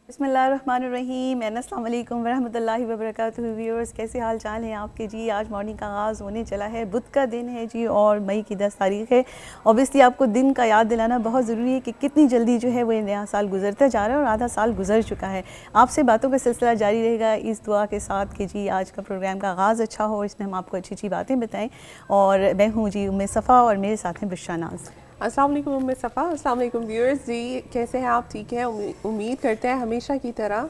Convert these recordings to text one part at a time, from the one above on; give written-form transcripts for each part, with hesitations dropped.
بسم اللہ الرحمن الرحیم. السلام علیکم ورحمۃ اللہ وبرکاتہ. ویورز کیسے حال چال ہیں آپ کے جی؟ آج مارننگ کا آغاز ہونے چلا ہے, بدھ کا دن ہے جی اور مئی کی 10 تاریخ ہے. اوبیسلی آپ کو دن کا یاد دلانا بہت ضروری ہے کہ کتنی جلدی جو ہے وہ نیا سال گزرتا جا رہا ہے اور آدھا سال گزر چکا ہے. آپ سے باتوں کا سلسلہ جاری رہے گا اس دعا کے ساتھ کہ جی آج کا پروگرام کا آغاز اچھا ہو, اس میں ہم آپ کو اچھی اچھی باتیں بتائیں. اور میں ہوں جی ام صفا اور میرے ساتھ ہیں بشرا ناز. السلام علیکم ام صفا. السلام علیکم ویورز. جی کیسے ہیں آپ؟ ٹھیک ہیں؟ امید کرتے ہیں ہمیشہ کی طرح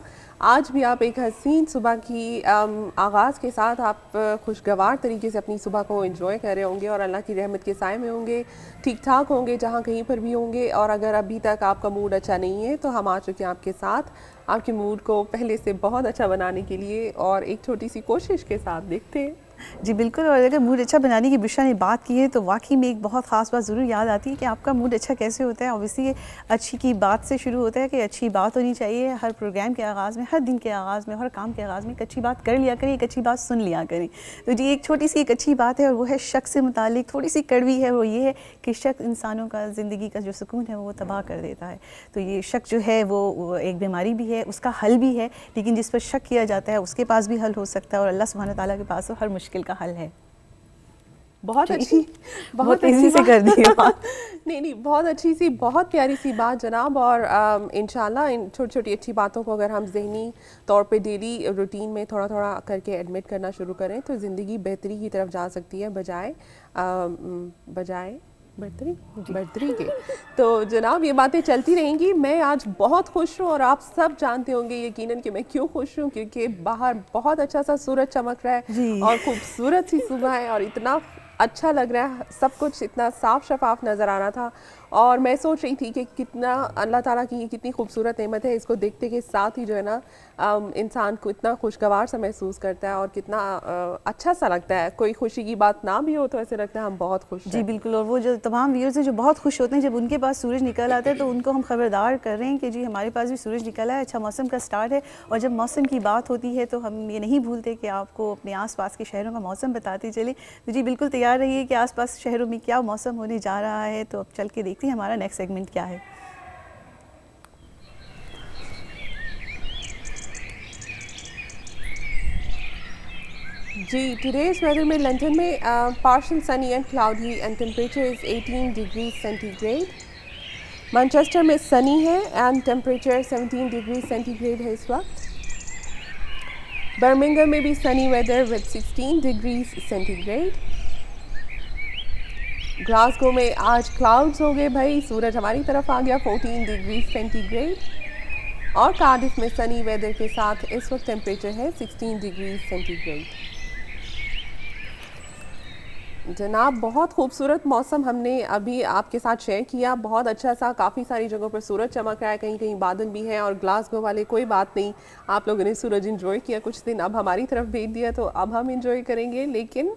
آج بھی آپ ایک حسین صبح کی آغاز کے ساتھ آپ خوشگوار طریقے سے اپنی صبح کو انجوائے کر رہے ہوں گے اور اللہ کی رحمت کے سائے میں ہوں گے, ٹھیک ٹھاک ہوں گے جہاں کہیں پر بھی ہوں گے. اور اگر ابھی تک آپ کا موڈ اچھا نہیں ہے تو ہم آ چکے ہیں آپ کے ساتھ آپ کے موڈ کو پہلے سے بہت اچھا بنانے کے لیے اور ایک چھوٹی سی کوشش کے ساتھ. دیکھتے ہیں جی بالکل. اور اگر موڈ اچھا بنانے کی بشرا نے بات کی ہے تو واقعی میں ایک بہت خاص بات ضرور یاد آتی ہے کہ آپ کا موڈ اچھا کیسے ہوتا ہے. اوبیسلی اچھی کی بات سے شروع ہوتا ہے کہ اچھی بات ہونی چاہیے ہر پروگرام کے آغاز میں, ہر دن کے آغاز میں, ہر کام کے آغاز میں. ایک اچھی بات کر لیا کریں, ایک اچھی بات سن لیا کریں. تو جی ایک چھوٹی سی ایک اچھی بات ہے اور وہ ہے شک سے متعلق, تھوڑی سی کڑوی ہے. وہ یہ ہے کہ شک انسانوں کا زندگی کا جو سکون ہے وہ تباہ کر دیتا ہے. تو یہ شک جو ہے وہ ایک بیماری بھی ہے, اس کا حل بھی ہے, لیکن جس پر شک کیا جاتا ہے اس کے پاس بھی حل ہو سکتا ہے اور اللہ سبحانہ تعالیٰ کے پاس ہر مشکل کا حل ہے. بہت جی اچھی بہت اچھی تیزی سے کر دی بات. نہیں بہت اچھی سی, بہت پیاری سی بات جناب. اور انشاءاللہ ان چھوٹی چھوٹی اچھی باتوں کو اگر ہم ذہنی طور پہ ڈیلی روٹین میں تھوڑا تھوڑا کر کے ایڈمٹ کرنا شروع کریں تو زندگی بہتری کی طرف جا سکتی ہے بجائے برتری کے. تو جناب یہ باتیں چلتی رہیں گی. میں آج بہت خوش ہوں اور آپ سب جانتے ہوں گے یقیناً کہ میں کیوں خوش ہوں, کیونکہ باہر بہت اچھا سا سورج چمک رہا ہے جی اور خوبصورت سی صبح ہے اور اتنا اچھا لگ رہا ہے, سب کچھ اتنا صاف شفاف نظر آ رہا تھا. اور میں سوچ رہی تھی کہ کتنا اللہ تعالیٰ کی کتنی خوبصورت نعمت ہے. اس کو دیکھتے کے ساتھ ہی جو ہے نا انسان کو اتنا خوشگوار سا محسوس کرتا ہے اور کتنا اچھا سا لگتا ہے. کوئی خوشی کی بات نہ بھی ہو تو ایسے لگتا ہے ہم بہت خوش ہیں. جی بالکل. اور وہ جو تمام ویورز ہیں جو بہت خوش ہوتے ہیں جب ان کے پاس سورج نکل آتا ہے تو ان کو ہم خبردار کر رہے ہیں کہ جی ہمارے پاس بھی سورج نکلا ہے, اچھا موسم کا سٹارٹ ہے. اور جب موسم کی بات ہوتی ہے تو ہم یہ نہیں بھولتے کہ آپ کو اپنے آس پاس کے شہروں کا موسم بتاتے چلیں. تو جی بالکل تیار رہیے کہ آس پاس شہروں میں کیا موسم ہونے جا رہا ہے. تو اب چل کے دیکھتے ہیں ہمارا نیکسٹ سیگمنٹ کیا ہے. جی ٹوڈیز ویدر میں لندن میں partial sunny and cloudy and temperature is 18 degree centigrade. Manchester میں سنی ہے and temperature 17 degree centigrade ہے اس وقت. برمنگم میں بھی sunny weather with 16 degrees centigrade. Glasgow میں آج کلاؤڈز ہو گئے بھائی, سورج ہماری طرف آ گیا 14 ڈگری سینٹی گریڈ. اور کارڈف میں سنی ویدر کے ساتھ اس وقت ٹیمپریچر ہے 16 ڈگری سینٹی گریڈ. جناب بہت خوبصورت موسم ہم نے ابھی آپ کے ساتھ شیئر کیا, بہت اچھا سا. کافی ساری جگہوں پر سورج چمک رہا ہے, کہیں کہیں بادل بھی ہیں. اور گلاسگو والے کوئی بات نہیں, آپ لوگوں نے سورج انجوائے کیا کچھ دن, اب ہماری طرف بھیج دیا تو اب ہم انجوائے کریں گے. لیکن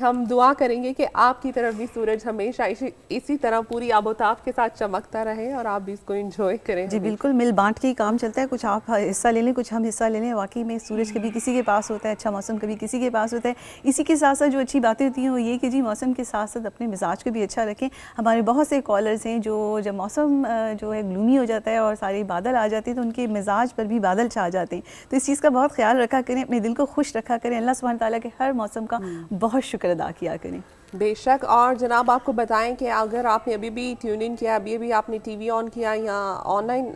ہم دعا کریں گے کہ آپ کی طرف بھی سورج ہمیشہ اسی طرح پوری آب و تاب کے ساتھ چمکتا رہے اور آپ بھی اس کو انجوائے کریں. جی بالکل, مل بانٹ کے ہی کام چلتا ہے. کچھ آپ حصہ لے لیں, کچھ ہم حصہ لے لیں. واقعی میں سورج کبھی کسی کے پاس ہوتا ہے, اچھا موسم کبھی کسی کے پاس ہوتا ہے. اسی کے ساتھ ساتھ جو اچھی باتیں ہوتی ہیں وہ یہ کہ جی موسم کے ساتھ ساتھ اپنے مزاج کو بھی اچھا رکھیں. ہمارے بہت سے کالرز ہیں جو جب موسم جو ہے گلومی ہو جاتا ہے اور سارے بادل آ جاتے ہیں تو ان کے مزاج پر بھی بادل چھا جاتے ہیں. تو اس چیز کا بہت خیال رکھا کریں, اپنے دل کو خوش رکھا کریں, اللہ سبحانہ تعالیٰ کے ہر موسم کا بہت شکر ادا کیا کریں. بے شک. اور جناب آپ کو بتائیں کہ اگر آپ نے ابھی بھی ٹیون ان کیا, ابھی بھی آپ نے ٹی وی آن کیا یا آن لائن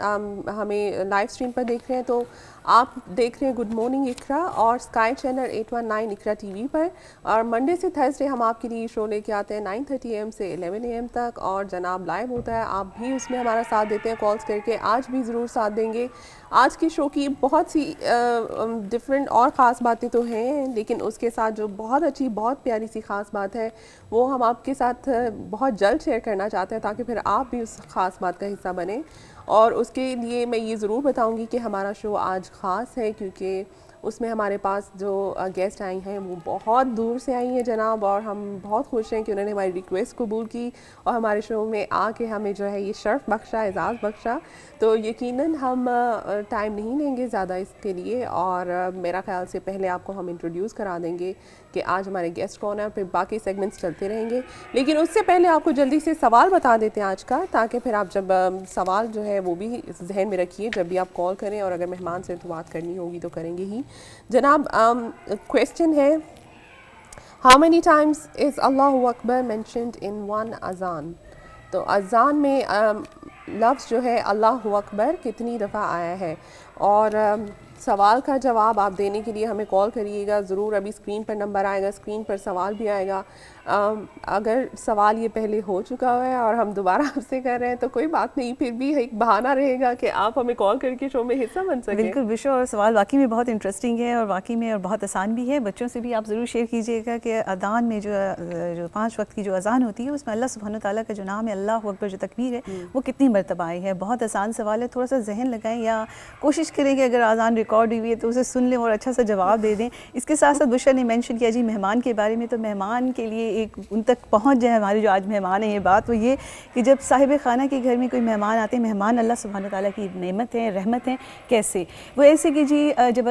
ہمیں لائیو اسٹریم پر دیکھ رہے ہیں, تو آپ دیکھ رہے ہیں گڈ مارننگ اقرا اور اسکائی چینل 819 اقرا ٹی وی پر. اور منڈے سے تھرسڈے ہم آپ کے لیے شو لے کے آتے ہیں 9:30 AM سے 11 AM تک, اور جناب لائیو ہوتا ہے. آپ بھی اس میں ہمارا ساتھ دیتے ہیں کالز کر کے, آج بھی ضرور ساتھ دیں گے. آج کی شو کی بہت سی ڈفرینٹ اور خاص باتیں تو ہیں, لیکن اس کے ساتھ جو بہت اچھی بہت پیاری سی خاص بات ہے وہ ہم آپ کے ساتھ بہت جلد شیئر کرنا چاہتے ہیں تاکہ پھر آپ بھی اس خاص بات کا حصہ بنیں. اور اس کے لیے میں یہ ضرور بتاؤں گی کہ ہمارا شو آج خاص ہے کیونکہ اس میں ہمارے پاس جو گیسٹ آئی ہیں وہ بہت دور سے آئی ہیں جناب, اور ہم بہت خوش ہیں کہ انہوں نے ہماری ریکویسٹ قبول کی اور ہمارے شو میں آ کے ہمیں جو ہے یہ شرف بخشا, اعزاز بخشا. تو یقیناً ہم ٹائم نہیں لیں گے زیادہ اس کے لیے, اور میرا خیال سے پہلے آپ کو ہم انٹروڈیوس کرا دیں گے کہ آج ہمارے گیسٹ کون ہیں, پھر باقی سیگمنٹس چلتے رہیں گے. لیکن اس سے پہلے آپ کو جلدی سے سوال بتا دیتے ہیں آج کا, تاکہ پھر آپ جب سوال جو ہے وہ بھی ذہن میں رکھیے جب بھی آپ کال کریں, اور اگر مہمان سے تو بات کرنی ہوگی تو کریں گے ہی. جناب کویسچن ہے, how many times is Allah Akbar mentioned in one اذان؟ تو اذان میں لفظ جو ہے اللہ اکبر کتنی دفعہ آیا ہے؟ اور سوال کا جواب آپ دینے کے لیے ہمیں کال کریے گا ضرور. ابھی اسکرین پر نمبر آئے گا, اسکرین پر سوال بھی آئے گا. اگر سوال یہ پہلے ہو چکا ہے اور ہم دوبارہ آپ سے کر رہے ہیں تو کوئی بات نہیں, پھر بھی ایک بہانہ رہے گا کہ آپ ہمیں کال کر کے شو میں حصہ بن سکیں. بالکل بشو, اور سوال واقعی میں بہت انٹرسٹنگ ہے اور واقعی میں اور بہت آسان بھی ہے. بچوں سے بھی آپ ضرور شیئر کیجیے گا کہ اذان میں جو 5 وقت کی جو اذان ہوتی ہے اس میں اللہ سبحانہ وتعالیٰ کا جو نام ہے اللہ اکبر جو تکبیر ہے وہ کتنی مرتبہ آئی ہے. بہت آسان سوال ہے, تھوڑا سا ذہن لگائیں یا کوشش کریں کہ اگر اذان ریکارڈ ہوئی ہے تو اسے سن لیں اور اچھا سا جواب دے دیں. اس کے ساتھ ساتھ بشرا نے مینشن کیا جی مہمان کے بارے میں, تو مہمان کے لیے ایک ان تک پہنچ جائے ہمارے جو آج مہمان ہیں, یہ بات وہ یہ کہ جب صاحب خانہ کے گھر میں کوئی مہمان آتے ہیں, مہمان اللہ سبحانہ وتعالیٰ کی نعمت ہیں, رحمت ہیں. کیسے وہ ایسے کہ جی جب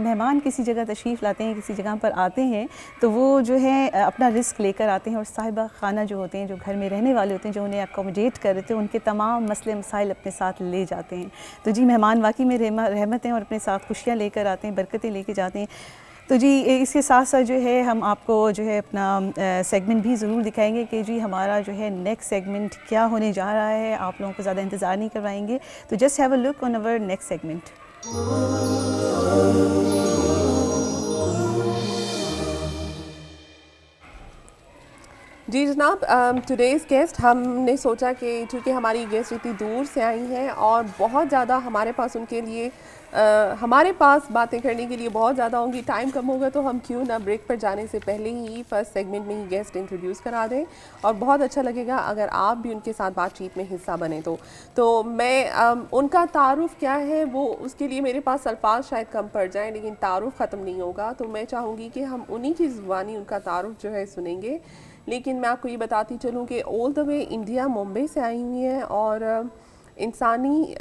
مہمان کسی جگہ تشریف لاتے ہیں, کسی جگہ پر آتے ہیں تو وہ جو ہے اپنا رزق لے کر آتے ہیں, اور صاحبہ خانہ جو ہوتے ہیں, جو گھر میں رہنے والے ہوتے ہیں, جو انہیں اکوموڈیٹ کر رہے تھے, ان کے تمام مسئلے مسائل اپنے ساتھ لے جاتے ہیں. تو جی مہمان واقعی میں رحمت ہیں اور اپنے ساتھ خوشیاں لے کر آتے ہیں, برکتیں لے کے جاتے ہیں. تو جی اس کے ساتھ ساتھ جو ہے ہم آپ کو جو ہے اپنا سیگمنٹ بھی ضرور دکھائیں گے کہ جی ہمارا جو ہے نیکسٹ سیگمنٹ کیا ہونے جا رہا ہے. آپ لوگوں کو زیادہ انتظار نہیں کروائیں گے, تو just have a look on our next segment. جی جناب, ٹوڈیز گیسٹ ہم نے سوچا کہ چونکہ ہماری گیسٹ اتنی دور سے آئی ہیں اور بہت زیادہ ہمارے پاس ان کے لیے ہمارے پاس باتیں کرنے کے لیے بہت زیادہ ہوں گی, ٹائم کم ہوگا, تو ہم کیوں نہ بریک پر جانے سے پہلے ہی فرسٹ سیگمنٹ میں ہی گیسٹ انٹروڈیوس کرا دیں, اور بہت اچھا لگے گا اگر آپ بھی ان کے ساتھ بات چیت میں حصہ بنیں. تو میں ان کا تعارف کیا ہے وہ اس کے لیے میرے پاس الفاظ شاید کم پڑ جائیں, لیکن تعارف ختم نہیں ہوگا. تو میں چاہوں گی کہ ہم انہی کی زبانی ان کا تعارف جو ہے سنیں گے. لیکن میں آپ کو یہ بتاتی چلوں کہ آل دا وے انڈیا ممبئی سے آئی ہوئی ہیں اور انسانی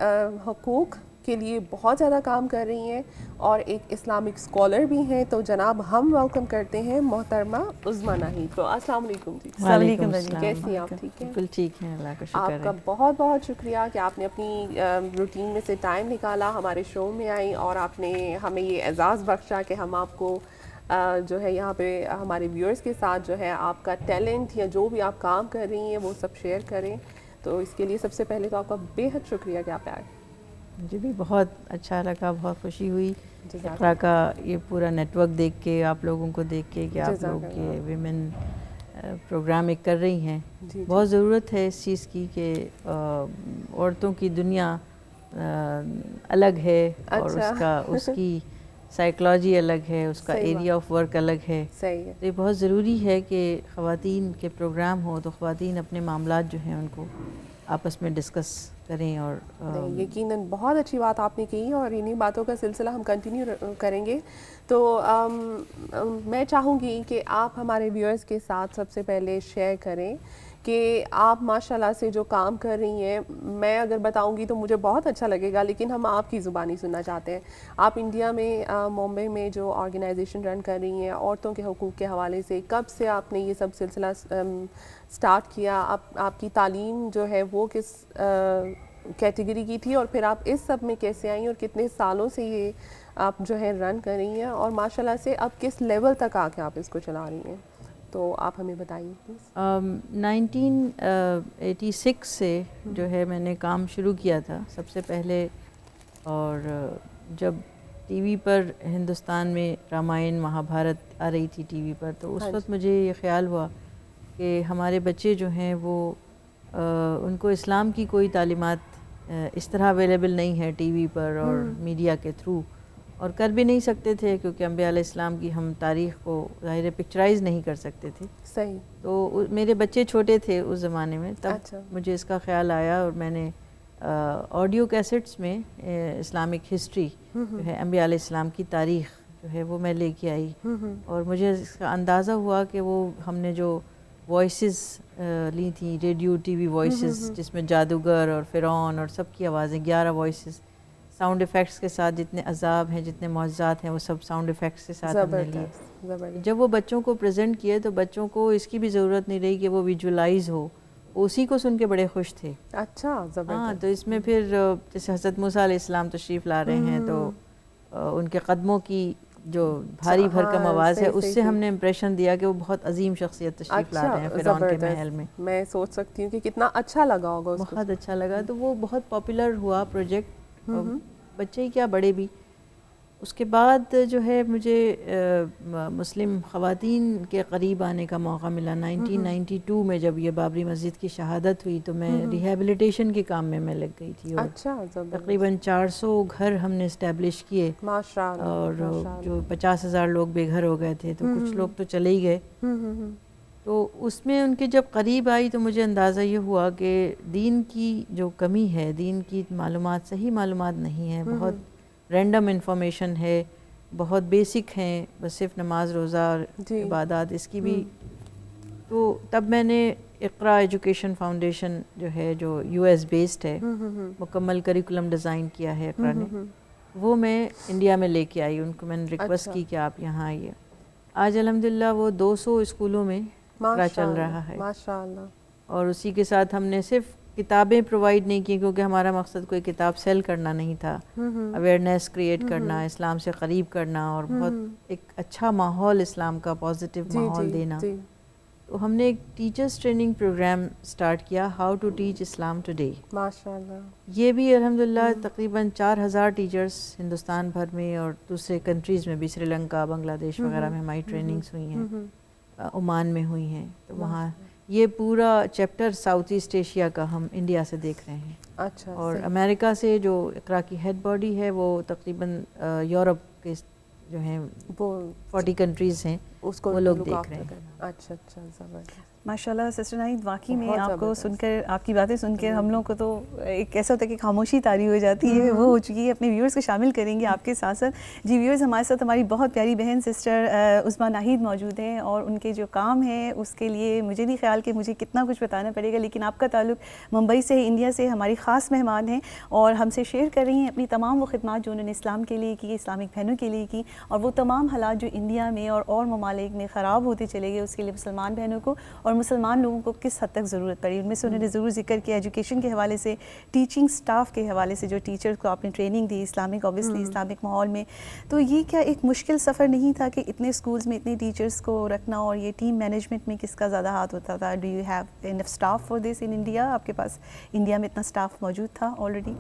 حقوق کے لیے بہت زیادہ کام کر رہی ہیں اور ایک اسلامک اسکالر بھی ہیں. تو جناب ہم ویلکم کرتے ہیں محترمہ عظمیٰ ناہید کو. السلام علیکم جی. السلام علیکم. کیسی ہیں آپ؟ ٹھیک ہیں؟ بالکل ٹھیک ہیں, اللہ کا شکر ہے. آپ کا بہت بہت شکریہ کہ آپ نے اپنی روٹین میں سے ٹائم نکالا, ہمارے شو میں آئیں اور آپ نے ہمیں یہ اعزاز بخشا کہ ہم آپ کو جو ہے یہاں پہ ہمارے ویورز کے ساتھ جو ہے آپ کا ٹیلنٹ یا جو بھی آپ کام کر رہی ہیں وہ سب شیئر کریں. تو اس کے لیے سب سے پہلے تو آپ کا بے حد شکریہ کہ آپ آئے. مجھے بھی بہت اچھا لگا, بہت خوشی ہوئی اقرا کا یہ پورا نیٹ ورک دیکھ کے, آپ لوگوں کو دیکھ کے کہ آپ لوگ یہ ویمن پروگرام ایک کر رہی ہیں. بہت ضرورت ہے اس چیز کی کہ عورتوں کی دنیا الگ ہے اور اس کی سائیکلوجی الگ ہے, اس کا ایریا آف ورک الگ ہے. یہ بہت ضروری ہے کہ خواتین کے پروگرام ہو تو خواتین اپنے معاملات جو ہیں ان کو آپس میں ڈسکس کریں. اور یقیناً بہت اچھی بات آپ نے کی اور انہی باتوں کا سلسلہ ہم کنٹینیو کریں گے. تو میں چاہوں گی کہ آپ ہمارے ویورز کے ساتھ سب سے پہلے شیئر کریں کہ آپ ماشاءاللہ سے جو کام کر رہی ہیں. میں اگر بتاؤں گی تو مجھے بہت اچھا لگے گا, لیکن ہم آپ کی زبانی سننا چاہتے ہیں. آپ انڈیا میں ممبئی میں جو آرگنائزیشن رن کر رہی ہیں عورتوں کے حقوق کے حوالے سے, کب سے آپ نے یہ سب سلسلہ سٹارٹ کیا؟ آپ کی تعلیم جو ہے وہ کس کیٹیگری کی تھی, اور پھر آپ اس سب میں کیسے آئیں, اور کتنے سالوں سے یہ آپ جو ہے رن کر رہی ہیں, اور ماشاءاللہ سے اب کس لیول تک آ کے آپ اس کو چلا رہی ہیں؟ تو آپ ہمیں بتائیے پلیز. 1986 سے جو ہے میں نے کام شروع کیا تھا سب سے پہلے, اور جب ٹی وی پر ہندوستان میں رامائن مہابھارت آ رہی تھی ٹی وی پر, تو اس وقت مجھے یہ خیال ہوا کہ ہمارے بچے جو ہیں وہ ان کو اسلام کی کوئی تعلیمات اس طرح اویلیبل نہیں ہے ٹی وی پر اور میڈیا کے تھرو, اور کر بھی نہیں سکتے تھے کیونکہ انبیاء علیہ السلام کی ہم تاریخ کو ظاہر پکچرائز نہیں کر سکتے تھے. صحیح. تو میرے بچے چھوٹے تھے اس زمانے میں, تب مجھے اس کا خیال آیا اور میں نے آڈیو کیسٹس میں اسلامک ہسٹری جو ہے انبیاء علیہ السلام کی تاریخ جو ہے وہ میں لے کے آئی, اور مجھے اس کا اندازہ ہوا کہ وہ ہم نے جو وائسز لی تھیں, ریڈیو ٹی وی وائسز, جس میں جادوگر اور فرعون اور سب کی آوازیں, 11 وائسز ساؤنڈ افیکٹس کے ساتھ, جتنے عذاب ہیں جتنے معجزات ہیں وہ سب ساؤنڈ افیکٹس کے ساتھ ہم نے لیے. جب وہ بچوں کو پریزنٹ کیے تو بچوں کو اس کی بھی ضرورت نہیں رہی کہ وہ ویژولائز ہو, اسی کو سن کے بڑے خوش تھے. اچھا, ہاں, تو اس میں پھر جیسے حضرت موسیٰ علیہ السلام تشریف لا رہے ہیں تو ان کے قدموں کی جو بھاری بھرکم آواز ہے, اس سے ہم نے امپریشن دیا کہ وہ بہت عظیم شخصیت تشریف لا رہے ہیں فرعون کے محل میں. میں سوچ سکتی ہوں کہ کتنا اچھا لگا ہوگا اس کو. بہت اچھا لگا, تو وہ بہت پاپولر ہوا پروجیکٹ, بچے ہی کیا بڑے بھی. اس کے بعد جو ہے مجھے مسلم خواتین کے قریب آنے کا موقع ملا 1992 میں, جب یہ بابری مسجد کی شہادت ہوئی تو میں ریہیبلیٹیشن کے کام میں لگ گئی تھی, اور تقریباً 400 گھر ہم نے اسٹیبلش کیے, اور جو 50,000 لوگ بے گھر ہو گئے تھے, تو کچھ لوگ تو چلے ہی گئے. تو اس میں ان کے جب قریب آئی تو مجھے اندازہ یہ ہوا کہ دین کی جو کمی ہے, دین کی معلومات, صحیح معلومات نہیں ہے, بہت رینڈم انفارمیشن ہے, بہت بیسک ہیں, بس صرف نماز روزہ اور عبادات اس کی بھی. تو تب میں نے اقرا ایجوکیشن فاؤنڈیشن جو ہے, جو US بیسڈ ہے, مکمل کریکولم ڈیزائن کیا ہے اقرا نے, وہ میں انڈیا میں لے کے آئی. ان کو میں نے ریکویسٹ کی کہ آپ یہاں آئیے. آج الحمدللہ وہ 200 اسکولوں میں اقرا چل رہا ہے, اور اسی کے ساتھ ہم نے صرف کتابیں پرووائڈ نہیں کی, کیونکہ ہمارا مقصد کوئی کتاب سیل کرنا نہیں تھا, اویئرنیس کریٹ کرنا, اسلام سے قریب کرنا, اور بہت ایک اچھا ماحول اسلام کا, پازیٹیو ماحول دینا. تو ہم نے ایک ٹیچرز ٹریننگ پروگرام سٹارٹ کیا, how to teach Islam today. ماشاءاللہ. یہ بھی الحمدللہ تقریباً 4,000 ٹیچرز ہندوستان بھر میں اور دوسرے کنٹریز میں بھی, سری لنکا, بنگلہ دیش وغیرہ میں ہماری ٹریننگز ہوئی ہیں, عمان میں ہوئی ہیں. تو وہاں یہ پورا چیپٹر ساؤتھ ایسٹ ایشیا کا ہم انڈیا سے دیکھ رہے ہیں. اچھا. اور امریکہ سے جو اقرا کی ہیڈ باڈی ہے وہ تقریباً یورپ کے جو ہیں 40 کنٹریز ہیں, وہ لوگ دیکھ رہے ہیں. اچھا اچھا, زبردست. ماشاءاللہ سسٹر ناہید, واقعی میں آپ کو سن کر, آپ کی باتیں سن کر ہم لوگوں کو تو ایک ایسا ہوتا ہے کہ خاموشی طاری ہو جاتی ہے, وہ ہو چکی ہے. اپنے ویورز کو شامل کریں گے آپ کے ساتھ ساتھ. جی ویورز, ہمارے ساتھ ہماری بہت پیاری بہن سسٹر عظمیٰ ناہید موجود ہیں, اور ان کے جو کام ہے اس کے لیے مجھے نہیں خیال کہ مجھے کتنا کچھ بتانا پڑے گا, لیکن آپ کا تعلق ممبئی سے ہے, انڈیا سے, ہماری خاص مہمان ہیں, اور ہم سے شیئر کر رہی ہیں اپنی تمام وہ خدمات جو انہوں نے اسلام کے لیے کی, اسلامک بہنوں کے لیے کی, اور وہ تمام حالات جو انڈیا میں اور ممالک میں خراب ہوتے چلے گئے, اس کے لیے مسلمان بہنوں کو اور مسلمان لوگوں کو کس حد تک ضرورت پڑی. ان میں سے انہوں نے ضرور ذکر کیا ایجوکیشن کے حوالے سے, ٹیچنگ سٹاف کے حوالے سے, جو ٹیچرز کو آپ نے training the Islamic, obviously Islamic ماحول میں. تو یہ کیا ایک مشکل سفر نہیں تھا کہ اتنے اسکولز میں اتنے ٹیچرز کو رکھنا, اور یہ ٹیم مینجمنٹ میں کس کا زیادہ ہاتھ ہوتا تھا؟ Do you have enough staff for this in India? آپ کے پاس انڈیا میں اتنا اسٹاف موجود تھا آلریڈی؟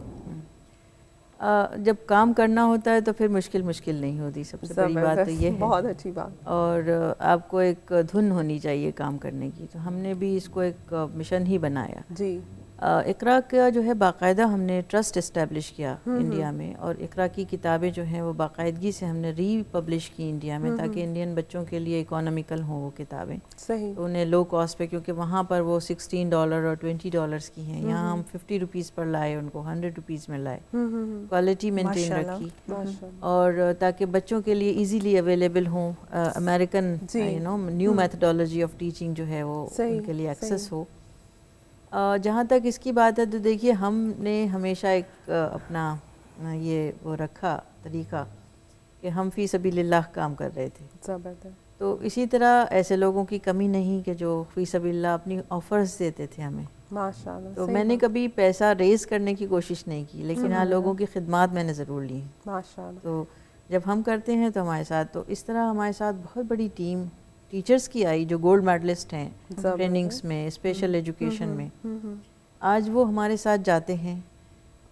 جب کام کرنا ہوتا ہے تو پھر مشکل نہیں ہوتی, سب سے بڑی بات تو یہ ہے. بہت اچھی بات. اور آپ کو ایک دھن ہونی چاہیے کام کرنے کی, تو ہم نے بھی اس کو ایک مشن ہی بنایا. جی. اقرا کا جو ہے باقاعدہ ہم نے ٹرسٹ اسٹیبلش کیا انڈیا میں, اور اقرا کی کتابیں جو ہیں وہ باقاعدگی سے ہم نے ری پبلش کی انڈیا میں, تاکہ انڈین بچوں کے لیے اکانومیکل ہوں وہ کتابیں. صحیح. تو انہیں لو کاسٹ پہ, کیونکہ وہاں پر وہ $16 اور $20 کی ہیں, یہاں ہم $50 پر لائے, ان کو $100 میں لائے, کوالٹی مینٹین رکھی, اور تاکہ بچوں کے لیے ایزیلی اویلیبل ہوں, American new methodology of teaching جو ہے وہ ان کے لیے ایکسیس ہو. جہاں تک اس کی بات ہے تو دیکھیے, ہم نے ہمیشہ ایک اپنا یہ وہ رکھا طریقہ کہ ہم فی سبیل اللہ کام کر رہے تھے. زبردست. تو اسی طرح ایسے لوگوں کی کمی نہیں کہ جو فی سبیل اللہ اپنی آفرز دیتے تھے ہمیں. ماشاءاللہ. تو میں نے کبھی پیسہ ریز کرنے کی کوشش نہیں کی, لیکن ہاں لوگوں کی خدمات میں نے ضرور لی. ماشاءاللہ. تو جب ہم کرتے ہیں تو ہمارے ساتھ, تو اس طرح ہمارے ساتھ بہت بڑی ٹیم ٹیچرز کی آئی جو گولڈ میڈلسٹ ہیں ٹریننگز میں, اسپیشل ایجوکیشن میں. آج وہ ہمارے ساتھ جاتے ہیں,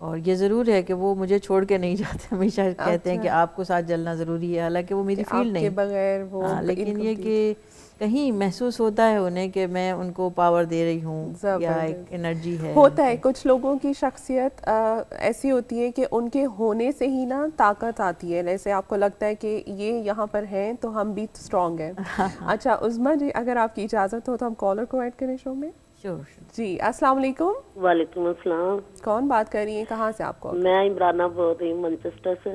اور یہ ضرور ہے کہ وہ مجھے چھوڑ کے نہیں جاتے, ہمیشہ کہتے ہیں کہ آپ کو ساتھ جلنا ضروری ہے, حالانکہ وہ میری فیلڈ نہیں, بغیر وہ لیکن یہ کہ کہیں محسوس ہوتا ہے انہیں کہ میں ان کو پاور دے رہی ہوں, یا ایک انرجی ہے. ہوتا ہے کچھ لوگوں کی شخصیت ایسی ہوتی ہے کہ ان کے ہونے سے ہی نا طاقت آتی ہے, جیسے آپ کو لگتا ہے کہ یہ یہاں پر ہیں تو ہم بھی اسٹرانگ ہیں. اچھا عظمیٰ جی, اگر آپ کی اجازت ہو تو ہم کالر کو ایڈ کریں شو میں. جی السلام علیکم. وعلیکم السلام. کون بات کر رہی ہیں, کہاں سے آپ کو؟ میں عمرانہ بول رہی ہوں مانچسٹر سے.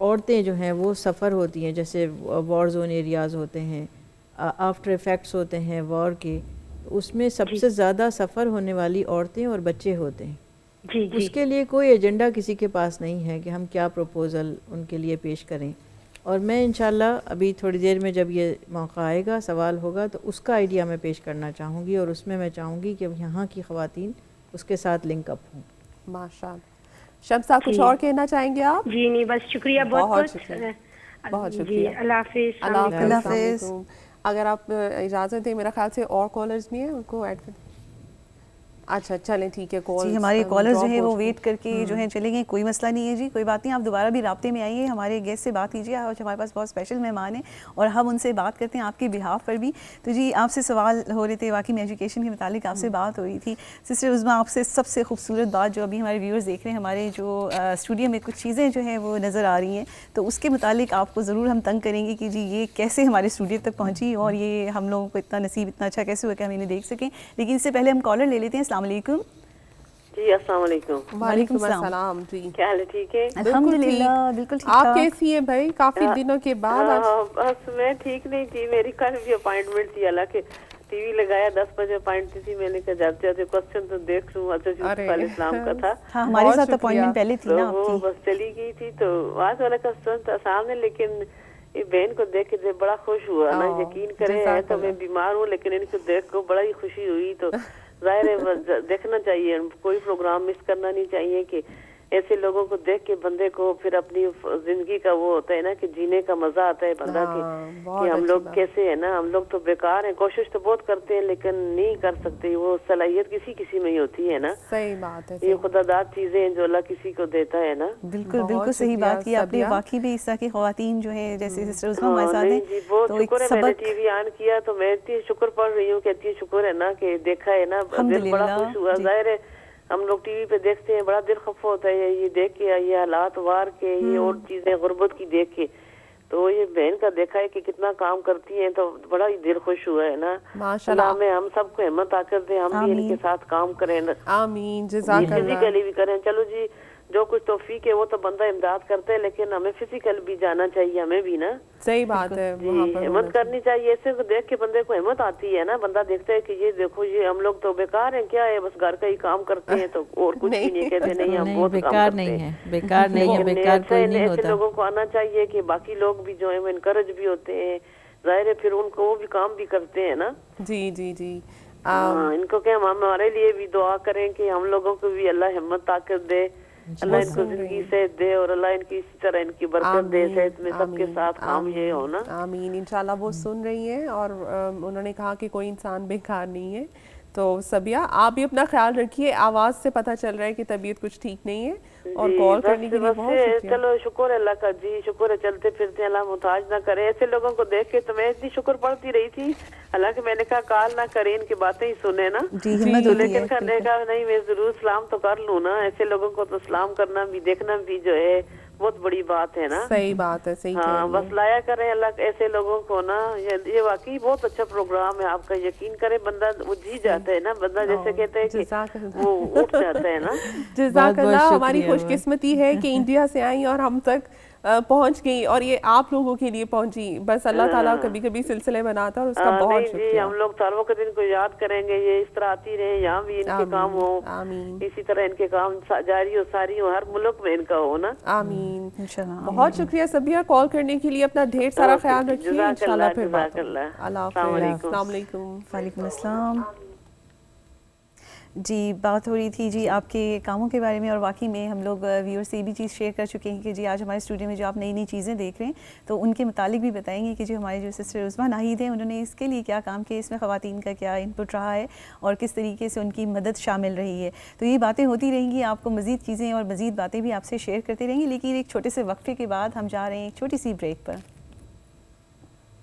عورتیں جو ہیں وہ سفر ہوتی ہیں، جیسے وار زون ایریاز ہوتے ہیں، آفٹر ایفیکٹس ہوتے ہیں وار کے، اس میں سب سے زیادہ سفر ہونے والی عورتیں اور بچے ہوتے ہیں. جی جی اس کے لیے کوئی ایجنڈا کسی کے پاس نہیں ہے کہ ہم کیا پروپوزل ان کے لیے پیش کریں. اور میں انشاءاللہ ابھی تھوڑی دیر میں جب یہ موقع آئے گا، سوال ہوگا، تو اس کا آئیڈیا میں پیش کرنا چاہوں گی، اور اس میں چاہوں گی کہ یہاں کی خواتین اس کے ساتھ لنک اپ ہوں. ماشاء اللہ. شمسا کچھ اور کہنا چاہیں گے آپ؟ جی نہیں بس شکریہ بہت شکریہ. بہت جی شکریہ. اللہ حافظ. اللہ حافظ. اگر آپ اجازت دیں، میرا خیال سے اور کالرز بھی ہیں، ان کو ایڈ کر. اچھا چلیں ٹھیک ہے. جی ہمارے کالرز جو ہیں وہ ویٹ کر کے جو ہیں چلیں گے، کوئی مسئلہ نہیں ہے جی، کوئی بات نہیں. آپ دوبارہ بھی رابطے میں آئیے، ہمارے گیسٹ سے بات کیجیے. آج ہمارے پاس بہت اسپیشل مہمان ہیں اور ہم ان سے بات کرتے ہیں آپ کے بہاف پر بھی. تو جی آپ سے سوال ہو رہے تھے واقعی میں ایجوکیشن کے متعلق آپ سے بات ہو رہی تھی. سسٹر عظمیٰ، آپ سے سب سے خوبصورت بات جو ابھی ہمارے ویورز دیکھ رہے ہیں، ہمارے جو اسٹوڈیو میں کچھ چیزیں جو ہیں وہ نظر آ رہی ہیں، تو اس کے متعلق آپ کو ضرور ہم تنگ کریں گے کہ جی یہ کیسے ہمارے اسٹوڈیو تک پہنچی اور یہ ہم لوگوں کو اتنا نصیب اتنا اچھا کیسے ہوا کہ ہم انہیں دیکھ سکیں. لیکن اس سے پہلے ہم کالر لے لیتے ہیں. السلام علیکم. جی السلام علیکم. وعلیکم السلام. جی کیا حال ہے؟ ٹھیک ہے الحمدللہ بالکل ٹھیک. آپ کیسی ہیں بھائی؟ کافی دنوں کے بعد. بس میں ٹھیک نہیں تھی، میری کل بھی اپائنٹمنٹ تھی، حالانکہ ٹی وی لگایا 10 بجے اپائنٹمنٹ تھی. میں نے کہا جاتے جاتے کوسچن تو دیکھ لوں. اچھا یوسف علیہ السلام کا تھا. ہاں ہمارے ساتھ اپوائنٹمنٹ پہلے تھی نا آپ وہ کی. بس چلی گئی تھی، تو آج والا کوسچن تھا سامنے، لیکن یہ بہن کو دیکھ کے بڑا خوش ہوا نا. یقین کریں تو میں بیمار ہوں، لیکن ان کو دیکھ کو بڑا ہی خوشی ہوئی. تو ظاہر ہے دیکھنا چاہیے، کوئی پروگرام مس کرنا نہیں چاہیے، کہ ایسے لوگوں کو دیکھ کے بندے کو پھر اپنی زندگی کا وہ ہوتا ہے نا کہ جینے کا مزہ آتا ہے بندہ کہ ہم لوگ کیسے ہیں نا. ہم لوگ تو بیکار ہیں، کوشش تو بہت کرتے ہیں لیکن نہیں کر سکتے. وہ صلاحیت کسی میں ہی ہوتی ہے نا. صحیح بات ہے. یہ خدا داد چیزیں ہیں جو اللہ کسی کو دیتا ہے نا. بالکل بالکل صحیح بات کی آپ نے. واقعی بھی اس طرح کی خواتین جو ہیں جیسے سسٹر عظمیٰ ہمارے ساتھ ہیں. جی بہت شکر ہے. میں نے ٹی وی آن کیا تو میں اتنی شکر پڑھ رہی ہوں کہ اتنی شکر ہے نا کہ دیکھا ہے نا، دل بڑا خوش ہوا. ظاہر ہے ہم لوگ ٹی وی پہ دیکھتے ہیں، بڑا دل خفا ہوتا ہے یہ دیکھ کے، یہ حالات وار کے، یہ اور چیزیں غربت کی دیکھ کے. تو یہ بہن کا دیکھا ہے کہ کتنا کام کرتی ہیں، تو بڑا ہی دل خوش ہوا ہے نا. اللہ میں ہم سب کو ہمت آ کر دیں، ہم بھی ان کے ساتھ کام کریں. آمین. جزاک اللہ. فزیکلی بھی کریں. چلو جی جو کچھ توفیق ہے وہ تو بندہ امداد کرتا ہے، لیکن ہمیں فزیکل بھی جانا چاہیے، ہمیں بھی نا. صحیح بات ہے. ہمت کرنی چاہیے. ایسے دیکھ کے بندے کو ہمت آتی ہے نا. بندہ دیکھتا ہے کہ یہ دیکھو یہ ہم لوگ تو بیکار ہیں، کیا ہے بس گھر کا ہی کام کرتے ہیں، تو اور کچھ بھی نہیں کہتے. نہیں ہم بہت کام کرتے ہیں. بیکار نہیں ہے، بیکار کوئی نہیں ہوتا. ایسے لوگوں کو آنا چاہیے کہ باقی لوگ بھی جو ہیں وہ انکریج بھی ہوتے ہیں. ظاہر ہے پھر ان کو وہ بھی کام بھی کرتے ہیں نا. جی جی جی. ان کو کہ ہمارے لیے بھی دعا کریں کہ ہم لوگوں کو بھی اللہ ہمت طاقت دے، اللہ ان کو زندگی صحت دے، اور اللہ ان کی اسی طرح ان کی برکت دے، صحت میں سب کے ساتھ کام یہ ہونا. آمین. انشاءاللہ وہ سن رہی ہیں، اور انہوں نے کہا کہ کوئی انسان بیکار نہیں ہے. تو سبیہ آپ بھی اپنا خیال رکھیے. آواز سے پتہ چل رہا ہے کہ طبیعت کچھ ٹھیک نہیں ہے، اور کال کرنے کے لیے بہت شکریہ. چلو شکر ہے اللہ کا. جی شکر ہے. چلتے پھرتے اللہ محتاج نہ کرے. ایسے لوگوں کو دیکھ کے تو میں اتنی شکر پڑتی رہی تھی، حالانکہ میں نے کہا کال نہ کریں، ان کی باتیں ہی سنیں نا. لیکن کرنے کا نہیں، میں ضرور سلام تو کر لوں نا. ایسے لوگوں کو تو سلام کرنا بھی دیکھنا بھی جو ہے بہت بڑی بات ہے نا. صحیح بات ہے. صحیح. ہاں بس لایا کریں اللہ ایسے لوگوں کو نا. یہ واقعی بہت اچھا پروگرام ہے آپ کا. یقین کرے بندہ وہ جی جاتا ہے نا، بندہ جیسے کہتے ہیں کہ وہ اٹھ جاتا ہے نا. جزاک اللہ. ہماری خوش قسمتی ہے کہ انڈیا سے آئی اور ہم تک پہنچ گئی، اور یہ آپ لوگوں کے لیے پہنچی. بس اللہ تعالیٰ کبھی کبھی سلسلے بناتا ہے، اور اس کا بہت شکریہ. جی ہم لوگ سالوں کے دن کو یاد کریں گے. یہ اس طرح آتی رہے، یہاں بھی ان کے کام ہو، اسی طرح ان کے کام جاری ہو ساری ہو، ہر ملک میں ان کا ہو نا. آمین. بہت شکریہ سبیہ کال کرنے کے لیے. اپنا ڈھیر سارا خیال رکھیے. انشاءاللہ پھر بات. اللہ حافظ. السلام علیکم. وعلیکم السلام. جی بات ہو رہی تھی جی آپ کے کاموں کے بارے میں، اور واقعی میں ہم لوگ ویور سے یہ بھی چیز شیئر کر چکے ہیں کہ جی آج ہمارے اسٹوڈیو میں جو آپ نئی نئی چیزیں دیکھ رہے ہیں تو ان کے متعلق بھی بتائیں گے کہ جو ہمارے جو سسٹر عظمیٰ ناہید ہیں انہوں نے اس کے لیے کیا کام کیا، اس میں خواتین کا کیا ان پٹ رہا ہے، اور کس طریقے سے ان کی مدد شامل رہی ہے. تو یہ باتیں ہوتی رہیں گی، آپ کو مزید چیزیں اور مزید باتیں بھی آپ سے شیئر کرتے رہیں گی. لیکن ایک چھوٹے سے وقفے کے بعد ہم جا رہے ہیں ایک چھوٹی سی بریک پر.